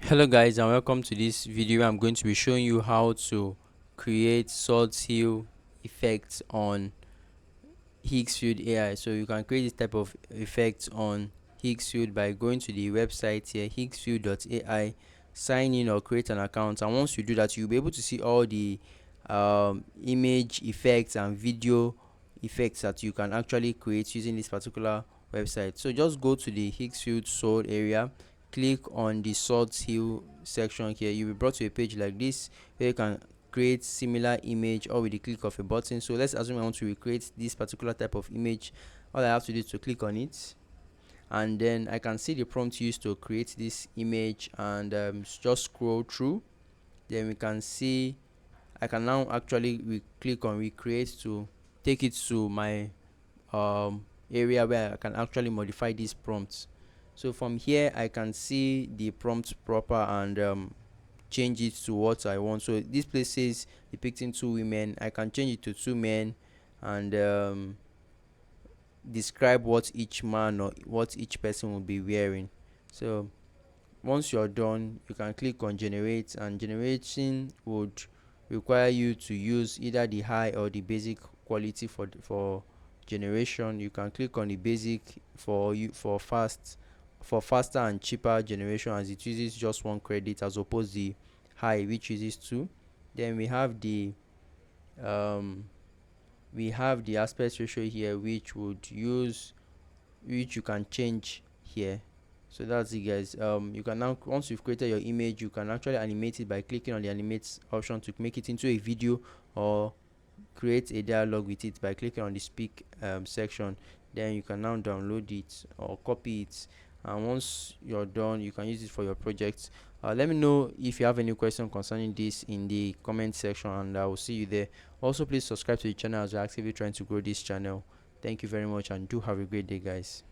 Hello guys, and welcome to this video. I'm going to be showing you how to create salt hill effects on Higgsfield AI. So you can create this type of effects on Higgsfield by going to the website here, higgsfield.ai, sign in or create an account. And once you do that, you'll be able to see all the image effects and video effects that you can actually create using this particular website. So just go to the Higgsfield sword area, click on the salt hill section here. You'll be brought to a page like this where you can create similar image or with the click of a button. So let's assume I want to recreate this particular type of image. All I have to do is to click on it, and then I can see the prompt used to create this image, and just scroll through. Then we can see I can now actually click on recreate to take it to my area where I can actually modify these prompts. So from here I can see the prompt proper and change it to what I want. So this place says depicting two women. I can change it to two men and describe what each man or what each person will be wearing. So once you're done, you can click on generate, and generating would require you to use either the high or the basic quality for generation. You can click on the basic for faster and cheaper generation, as it uses just one credit as opposed to the high which uses two. Then um we have the aspect ratio here, which you can change here. So that's it guys. You can now, once you've created your image, you can actually animate it by clicking on the animate option to make it into a video, or create a dialogue with it by clicking on the speak section. Then you can now download it or copy it, and once you're done you can use it for your projects. Let me know if you have any question concerning this in the comment section, and I will see you there. Also, please subscribe to the channel as we're actively trying to grow this channel. Thank you very much, and do have a great day guys.